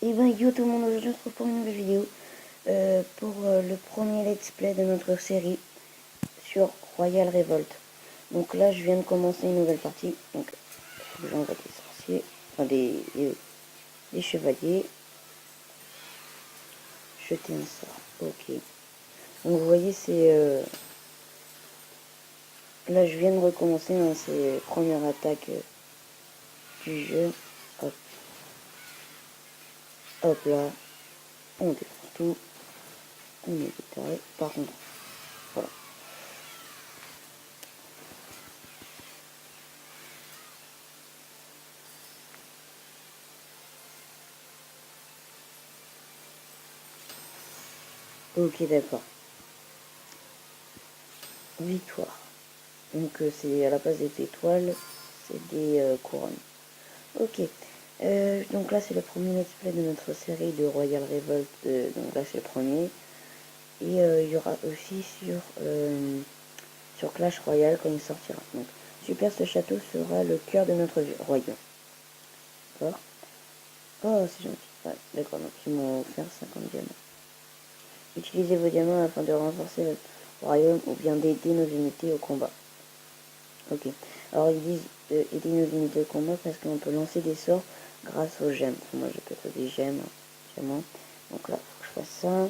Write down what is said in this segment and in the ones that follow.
Et ben yo tout le monde, aujourd'hui on se retrouve pour une nouvelle vidéo pour le premier let's play de notre série sur Royal Revolt. Donc là je viens de commencer une nouvelle partie, donc il faut que j'envoie des sorciers, enfin des chevaliers. Jeter un sort, ok. Donc vous voyez c'est... là je viens de recommencer, hein, c'est première attaque du jeu. Hop. Hop là, on défonce tout, on est déterré, par contre, voilà. Ok, d'accord. Victoire. Donc c'est à la place des étoiles, c'est des couronnes. Ok. Donc là c'est le premier let's play de notre série de Royal Revolt. Donc là c'est le premier. Et il y aura aussi sur Clash Royale quand il sortira. Donc super, ce château sera le cœur de notre royaume. D'accord. Oh c'est gentil. Ouais, d'accord, donc ils m'ont offert 50 diamants. Utilisez vos diamants afin de renforcer le royaume ou bien d'aider nos unités au combat. Ok. Alors ils disent aider nos unités au combat parce qu'on peut lancer des sorts grâce aux gemmes. Enfin, moi j'appelle ça des gemmes. Diamants. Donc là, faut que je fasse ça.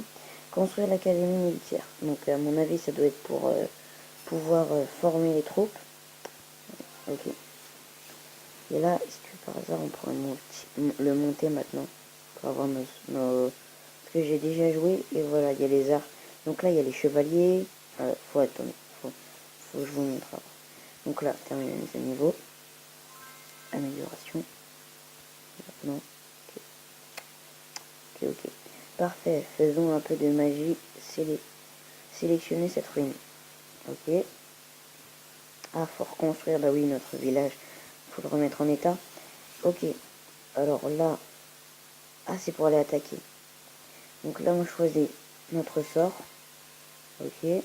Construire l'académie militaire. Donc à mon avis, ça doit être pour pouvoir former les troupes. Ok. Et là, est-ce que par hasard on pourrait le monter maintenant pour avoir nos... Parce que j'ai déjà joué et voilà, il y a les arts. Donc là, il y a les chevaliers. Faut attendre. Faut que je vous montre avant. Donc là, terminer la mise à niveau. Amélioration. Non. Ok. Ok, ok. Parfait. Faisons un peu de magie. Sélectionner cette ruine. Ok. Ah, faut reconstruire. Bah oui, notre village. Faut le remettre en état. Ok. Alors là. Ah, c'est pour aller attaquer. Donc là, on choisit notre sort. Ok.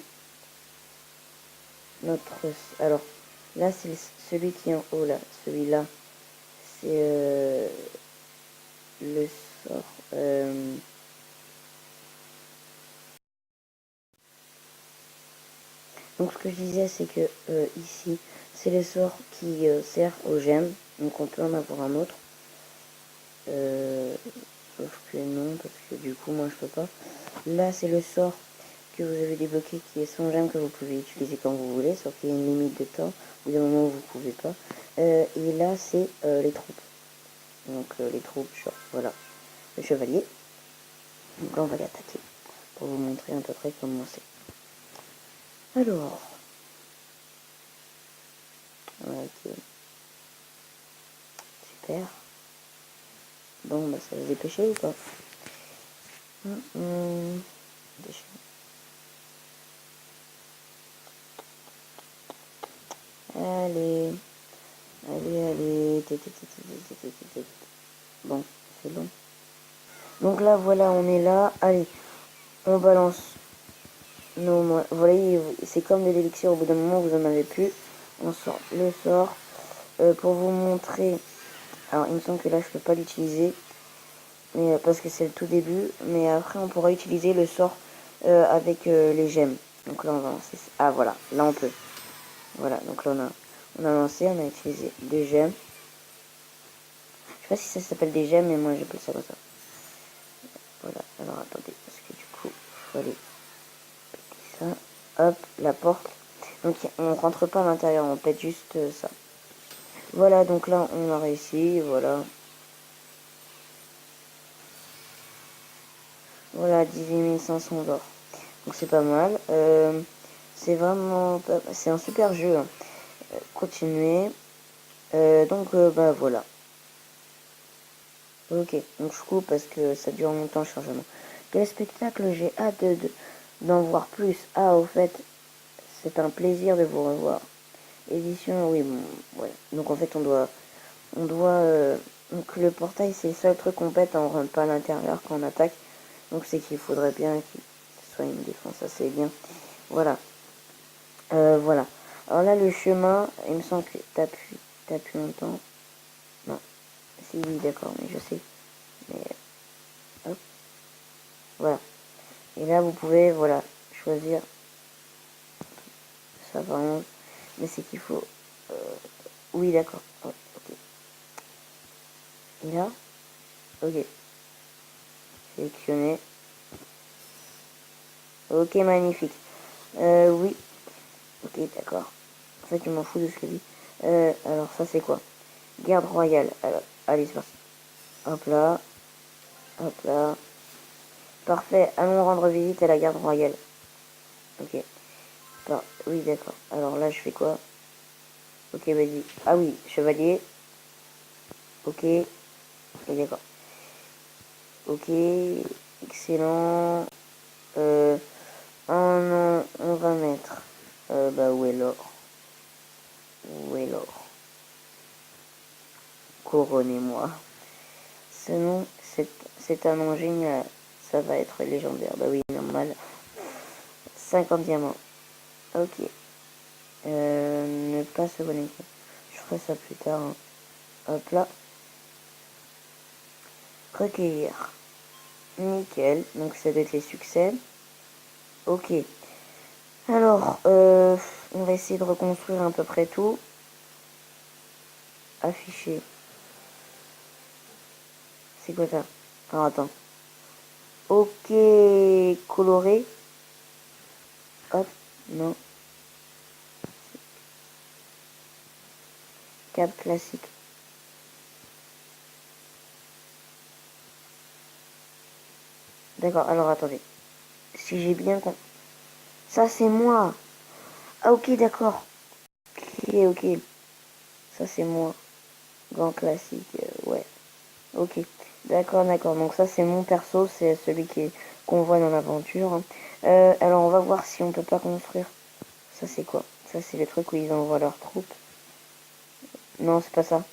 Alors, là, c'est celui qui est en haut, là. Celui-là, c'est le sort... Donc ce que je disais, c'est que ici, c'est le sort qui sert aux gemmes. Donc on peut en avoir un autre. Sauf que non, parce que du coup, moi, je peux pas. Là, c'est le sort que vous avez débloqué qui est sans gemmes que vous pouvez utiliser quand vous voulez. Sauf qu'il y a une limite de temps. Ou d'un moment où vous pouvez pas. Et là, c'est les troupes. Donc les troupes, genre, voilà. Le chevalier. Donc là, on va les attaquer. Pour vous montrer à peu près comment c'est. Alors... Ok. Super. Bon, bah ça va se dépêcher ou pas? Allez. Allez, allez. Bon, c'est bon. Donc là, voilà, on est là. Allez, on balance nos... Voilà, c'est comme de l'élixir. Au bout d'un moment, vous en avez plus. On sort le sort. Pour vous montrer... Alors, il me semble que là, je peux pas l'utiliser. Mais parce que c'est le tout début. Mais après, on pourra utiliser le sort avec les gemmes. Donc là, on va lancer... Ah, voilà. Là, on peut. Voilà. Donc là, on a lancé. On a utilisé des gemmes. Je sais pas si ça s'appelle des gemmes, mais moi, j'appelle ça comme ça. Voilà. Alors, attendez. Parce que du coup, il faut aller... Ça. Hop. La porte. Donc, on rentre pas à l'intérieur. On pète juste ça. Voilà. Donc là, on a réussi. Voilà. Voilà, 18 500 d'or. Donc c'est pas mal. C'est vraiment... C'est un super jeu. Hein. Continuez. Donc, bah voilà. Ok, donc je coupe parce que ça dure longtemps le chargement. Quel spectacle, j'ai hâte d'en voir plus. Ah, au fait, c'est un plaisir de vous revoir. Édition, oui, bon, ouais. Donc en fait, donc le portail, c'est le seul truc qu'on pète, on rentre pas à l'intérieur quand on attaque. Donc c'est qu'il faudrait bien qu'il soit une défense assez bien. Voilà. Voilà. Alors là, le chemin, il me semble que t'as pu longtemps. Non. Si, oui, d'accord, mais je sais. Mais Voilà. Et là, vous pouvez, voilà, choisir ça par exemple. Mais c'est qu'il faut... oui, d'accord. Ouais, ok. Et là, ok. Sélectionner. Ok, magnifique. Oui. Ok, d'accord. En fait, je m'en fous de ce que dit. Alors, ça, c'est quoi? Garde royale. Alors, allez, c'est parti. Hop là. Hop là. Parfait. Allons rendre visite à la garde royale. Ok. Oui, d'accord. Alors là, je fais quoi? Ok, vas-y. Ah oui, chevalier. Ok. Et d'accord. Ok. Excellent. Oh non, on va mettre. Bah, où est l'or? Où est l'or? Couronnez-moi. Ce nom, c'est un nom génial. Ça va être légendaire. Bah oui, normal. 50 diamants. Ok. Ne pas se connecter. Je ferai ça plus tard. Hein. Hop là. Recueillir. Nickel. Donc ça doit être les succès. Ok. Alors, on va essayer de reconstruire à peu près tout. Afficher. C'est quoi ça? Alors attends. Ok. Coloré. Hop. Non. Cap classique. D'accord, alors attendez. Si j'ai bien compris. Ça c'est moi. Ah ok, d'accord. Ok, ok. Ça c'est moi. Gant classique, ouais. Ok. D'accord, d'accord. Donc ça c'est mon perso, c'est celui qu'on voit dans l'aventure. Hein. Alors on va voir si on peut pas construire. Ça c'est quoi? Ça c'est le truc où ils envoient leurs troupes. Non, c'est pas ça.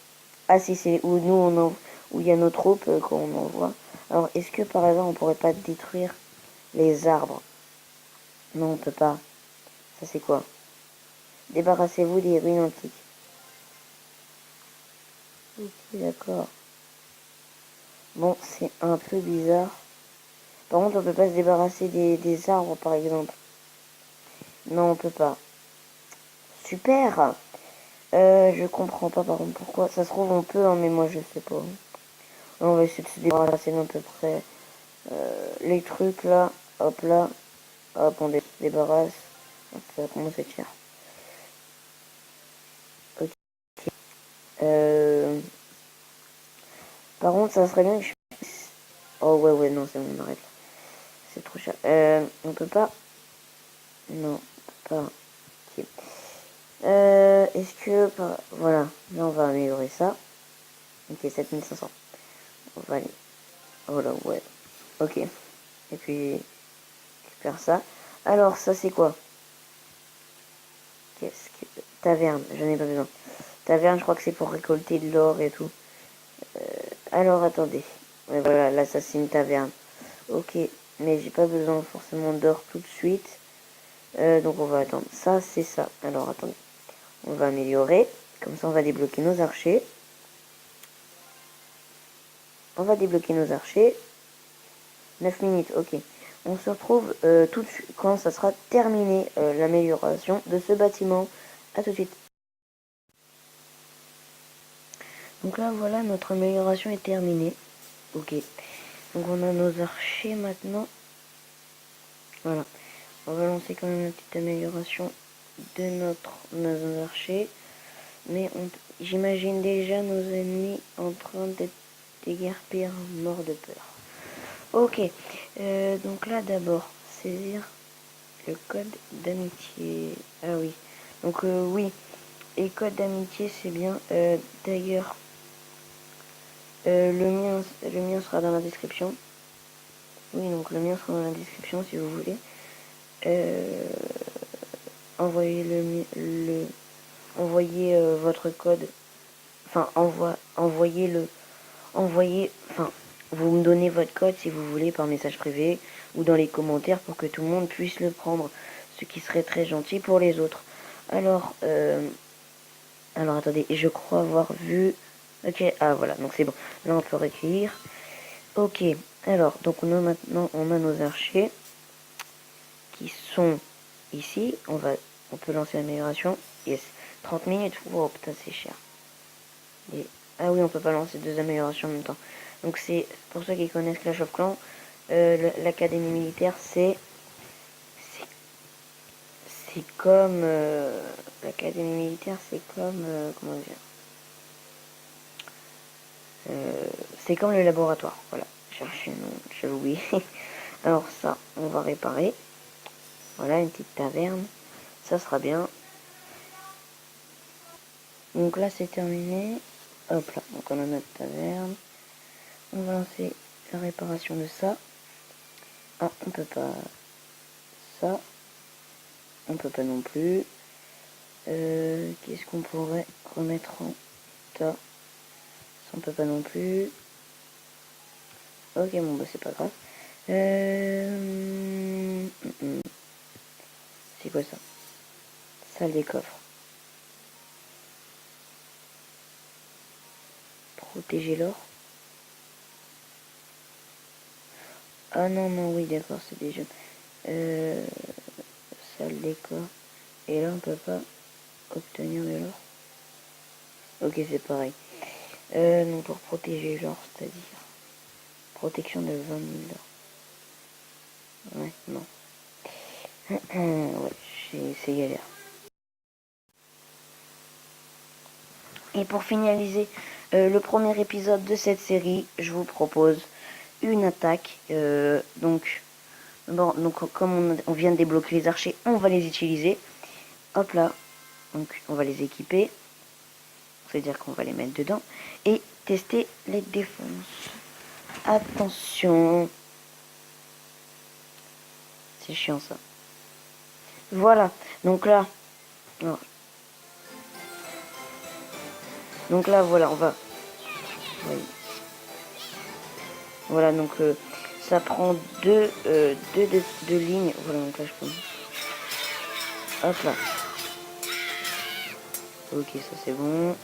Ah si, c'est où nous où il y a nos troupes qu'on envoie. Alors est-ce que par hasard on pourrait pas détruire les arbres? Non, on peut pas. Ça c'est quoi? Débarrassez-vous des ruines antiques. Ok, d'accord. Bon, c'est un peu bizarre. Par contre, on peut pas se débarrasser des arbres, par exemple. Non, on peut pas. Super. Je comprends pas, par contre, pourquoi. Ça se trouve, on peut, hein, mais moi, je sais pas. On va essayer de se débarrasser d'à peu près les trucs, là. Hop, là. Hop, on se débarrasse. Ça commence à être cher. Ok. Euh... Par contre, ça serait bien que je... Oh, ouais, ouais, non, c'est bon, on arrête. C'est trop cher. On peut pas... Non, on peut pas... Ok. Est-ce que... Voilà, là, on va améliorer ça. Ok, 7500. On va aller... Oh là, ouais. Ok. Et puis, récupère ça. Alors, ça, c'est quoi? Qu'est-ce que... Taverne, j'en ai pas besoin. Taverne, je crois que c'est pour récolter de l'or et tout. Alors, attendez. Ouais, voilà, là, ça, c'est une taverne. Ok, mais j'ai pas besoin forcément d'or tout de suite. Donc, on va attendre. Ça, c'est ça. Alors, attendez. On va améliorer. Comme ça, on va débloquer nos archers. On va débloquer nos archers. 9 minutes, ok. On se retrouve tout de suite quand ça sera terminé l'amélioration de ce bâtiment. A tout de suite. Donc là, voilà, notre amélioration est terminée. Ok. Donc on a nos archers maintenant. Voilà. On va lancer quand même une petite amélioration de nos archers. Mais j'imagine déjà nos ennemis en train d'être déguerpir, morts de peur. Ok. Donc là, d'abord, saisir le code d'amitié. Ah oui. Donc oui. Et code d'amitié, c'est bien. D'ailleurs, le mien sera dans la description. Oui, donc le mien sera dans la description si vous voulez. Envoyez envoyez votre code. Enfin, enfin, vous me donnez votre code si vous voulez par message privé ou dans les commentaires pour que tout le monde puisse le prendre, ce qui serait très gentil pour les autres. Alors attendez, je crois avoir vu. Ok, ah voilà, donc c'est bon. Là on peut recueillir. Ok, Alors, donc on a nos archers qui sont ici. On peut lancer l'amélioration. Yes. 30 minutes. Wow, putain, c'est cher. Ah oui, on peut pas lancer 2 améliorations en même temps. Donc c'est pour ceux qui connaissent Clash of Clans, l'académie militaire, c'est comme l'académie militaire, c'est comme comment dire, c'est comme le laboratoire. Voilà, chercher le nom, j'ai oublié. Alors ça, on va réparer. Voilà, une petite taverne, ça sera bien. Donc là, c'est terminé. Hop là, donc on a notre taverne. On va lancer la réparation de ça. Ah, on peut pas. Ça, on peut pas non plus. Qu'est-ce qu'on pourrait remettre en tas? Ça, on peut pas non plus. Ok, bon, bah c'est pas grave. C'est quoi ça? Salle des coffres. Protéger l'or. Ah non, non, oui, d'accord, c'est des jeux. Salle des coffres. Et là, on peut pas obtenir de l'or. Ok, c'est pareil. Donc pour protéger l'or, c'est-à-dire protection de 20 000 d'or. Ouais, non. Ouais, c'est galère. Et pour finaliser le premier épisode de cette série, je vous propose une attaque. Donc comme on vient de débloquer les archers, on va les utiliser. Hop là. Donc on va les équiper. C'est-à-dire qu'on va les mettre dedans. Et tester les défenses. Attention. C'est chiant ça. Voilà. Donc là. Non. Donc là, voilà, on va. Oui. Voilà, donc ça prend deux lignes. Voilà, donc là, je peux. Hop là. Ok, ça c'est bon.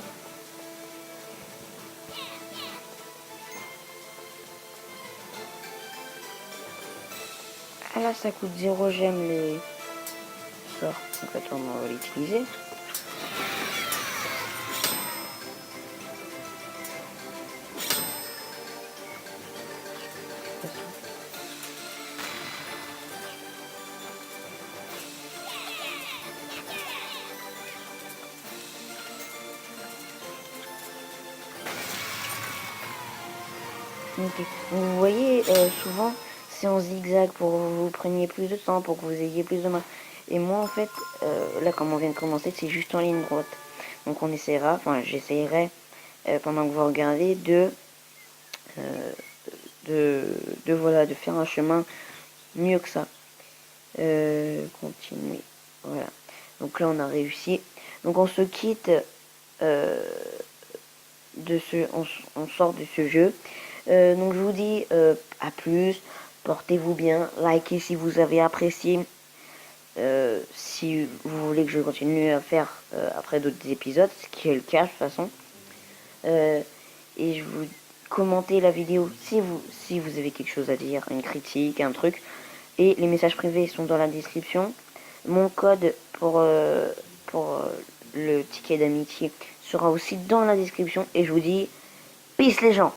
Ah là, ça coûte 0 gemme les sorts. Donc attends, on va l'utiliser. Okay. Vous voyez, souvent, c'est en zigzag pour que vous preniez plus de temps, pour que vous ayez plus de main. Et moi, en fait, là, comme on vient de commencer, c'est juste en ligne droite. Donc on essaiera, enfin, j'essayerai, pendant que vous regardez, voilà, de faire un chemin mieux que ça. Continuer. Voilà. Donc là, on a réussi. Donc on se quitte on sort de ce jeu. Donc je vous dis à plus, portez-vous bien, likez si vous avez apprécié, si vous voulez que je continue à faire après d'autres épisodes, ce qui est le cas de toute façon. Et je vous commentez la vidéo si vous avez quelque chose à dire, une critique, un truc. Et les messages privés sont dans la description. Mon code pour le ticket d'amitié sera aussi dans la description. Et je vous dis, peace les gens.